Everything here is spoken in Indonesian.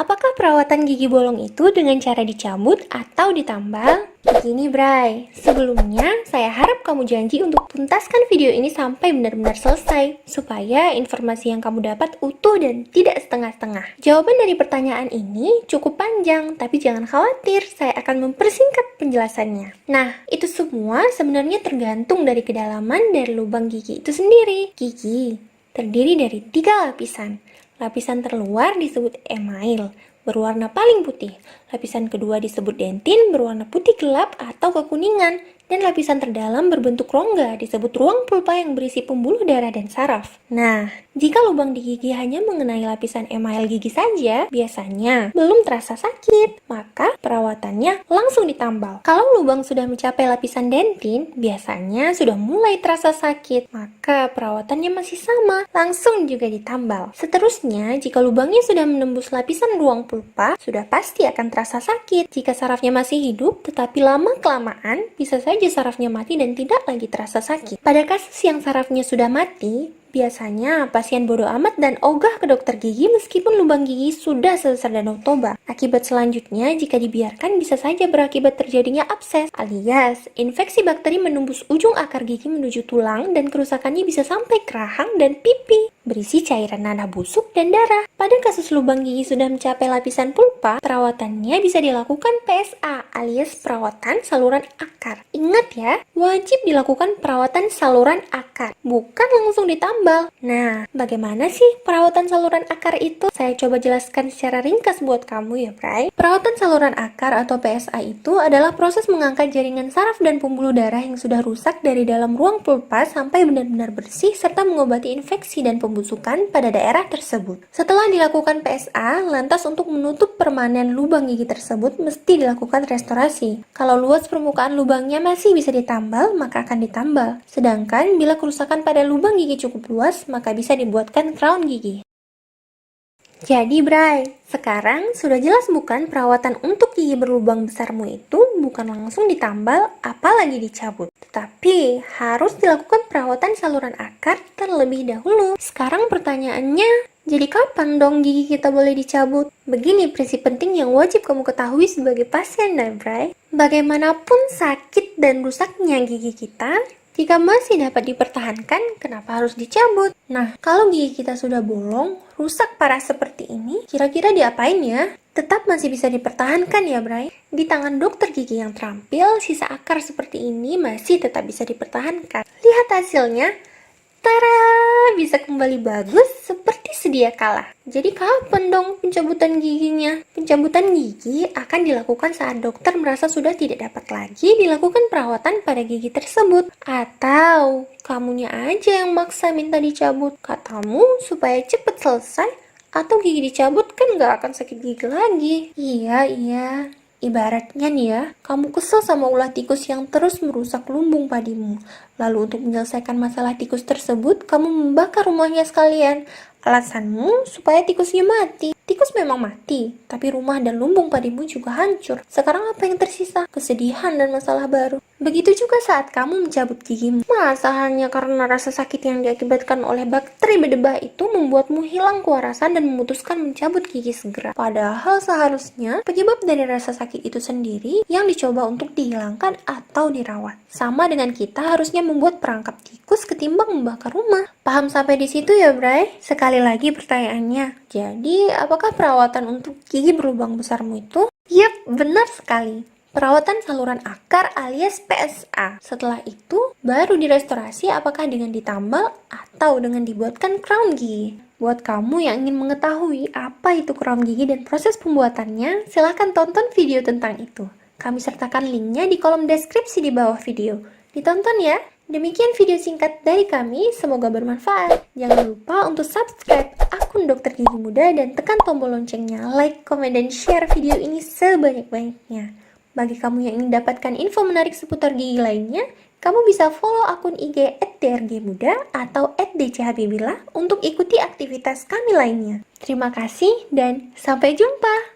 Apakah perawatan gigi bolong itu dengan cara dicabut atau ditambal? Begini Bray, sebelumnya saya harap kamu janji untuk tuntaskan video ini sampai benar-benar selesai, supaya informasi yang kamu dapat utuh dan tidak setengah-setengah. Jawaban dari pertanyaan ini cukup panjang, tapi jangan khawatir, saya akan mempersingkat penjelasannya. Nah, itu semua sebenarnya tergantung dari kedalaman dari lubang gigi itu sendiri. Gigi terdiri dari 3 lapisan. Lapisan terluar disebut email, berwarna paling putih. Lapisan kedua disebut dentin, berwarna putih gelap atau kekuningan. Dan lapisan terdalam berbentuk rongga disebut ruang pulpa yang berisi pembuluh darah dan saraf. Nah, jika lubang di gigi hanya mengenai lapisan email gigi saja, biasanya belum terasa sakit, maka perawatannya langsung ditambal. Kalau lubang sudah mencapai lapisan dentin, biasanya sudah mulai terasa sakit, maka perawatannya masih sama, langsung juga ditambal. Seterusnya, jika lubangnya sudah menembus lapisan ruang pulpa, sudah pasti akan terasa sakit. Jika sarafnya masih hidup, tetapi lama-kelamaan, bisa saja sarafnya mati dan tidak lagi terasa sakit. Pada kasus yang sarafnya sudah mati, biasanya pasien bodoh amat dan ogah ke dokter gigi meskipun lubang gigi sudah sebesar Danau Toba. Akibat selanjutnya, jika dibiarkan bisa saja berakibat terjadinya abses, alias infeksi bakteri menembus ujung akar gigi menuju tulang dan kerusakannya bisa sampai ke rahang dan pipi, berisi cairan nanah busuk dan darah. Pada kasus lubang gigi sudah mencapai lapisan pulpa, perawatannya bisa dilakukan PSA alias perawatan saluran akar. Ingat ya, wajib dilakukan perawatan saluran akar, bukan langsung ditambal. Nah, bagaimana sih perawatan saluran akar itu? Saya coba jelaskan secara ringkas buat kamu ya, Bray. Perawatan saluran akar atau PSA itu adalah proses mengangkat jaringan saraf dan pembuluh darah yang sudah rusak dari dalam ruang pulpa sampai benar-benar bersih serta mengobati infeksi dan pembusukan pada daerah tersebut. Setelah dilakukan PSA, lantas untuk menutup permanen lubang gigi tersebut mesti dilakukan restorasi. Kalau luas permukaan lubangnya masih bisa ditambal, maka akan ditambal. Sedangkan bila kerusakan pada lubang gigi cukup luas, maka bisa dibuatkan crown gigi. Jadi Bray, sekarang sudah jelas bukan perawatan untuk gigi berlubang besarmu itu bukan langsung ditambal apalagi dicabut, tetapi harus dilakukan perawatan saluran akar terlebih dahulu. Sekarang pertanyaannya, jadi kapan dong gigi kita boleh dicabut? Begini prinsip penting yang wajib kamu ketahui sebagai pasien, Bray. Bagaimanapun sakit dan rusaknya gigi kita, jika masih dapat dipertahankan, kenapa harus dicabut? Nah, kalau gigi kita sudah bolong, rusak parah seperti ini, kira-kira diapain ya? Tetap masih bisa dipertahankan ya, Bray. Di tangan dokter gigi yang terampil, sisa akar seperti ini masih tetap bisa dipertahankan. Lihat hasilnya. Tara, bisa kembali bagus seperti sedia kala. Jadi kapan dong pencabutan giginya? Pencabutan gigi akan dilakukan saat dokter merasa sudah tidak dapat lagi dilakukan perawatan pada gigi tersebut. Atau kamunya aja yang maksa minta dicabut. Katamu supaya cepat selesai, atau gigi dicabut kan gak akan sakit gigi lagi. Iya. Ibaratnya nih ya, kamu kesel sama ulah tikus yang terus merusak lumbung padimu. Lalu untuk menyelesaikan masalah tikus tersebut, kamu membakar rumahnya sekalian. Alasanmu supaya tikusnya mati. Tikus memang mati, tapi rumah dan lumbung padimu juga hancur. Sekarang apa yang tersisa? Kesedihan dan masalah baru. Begitu juga saat kamu mencabut gigimu. Masa hanya karena rasa sakit yang diakibatkan oleh bakteri berdebah itu membuatmu hilang kewarasan dan memutuskan mencabut gigi segera. Padahal seharusnya penyebab dari rasa sakit itu sendiri yang dicoba untuk dihilangkan atau dirawat. Sama dengan kita harusnya membuat perangkap tikus ketimbang membakar rumah. Paham sampai di situ ya, Bray? Sekali lagi pertanyaannya. Jadi, apakah perawatan untuk gigi berlubang besarmu itu? Yap, benar sekali. Perawatan saluran akar alias PSA. Setelah itu, baru direstorasi apakah dengan ditambal atau dengan dibuatkan crown gigi. Buat kamu yang ingin mengetahui apa itu crown gigi dan proses pembuatannya, silahkan tonton video tentang itu. Kami sertakan linknya di kolom deskripsi di bawah video. Ditonton ya! Demikian video singkat dari kami, semoga bermanfaat. Jangan lupa untuk subscribe akun Dokter Gigi Muda dan tekan tombol loncengnya, like, komen, dan share video ini sebanyak-banyaknya. Bagi kamu yang ingin dapatkan info menarik seputar gigi lainnya, kamu bisa follow akun IG @drgmuda atau @dchhabibila untuk ikuti aktivitas kami lainnya. Terima kasih dan sampai jumpa!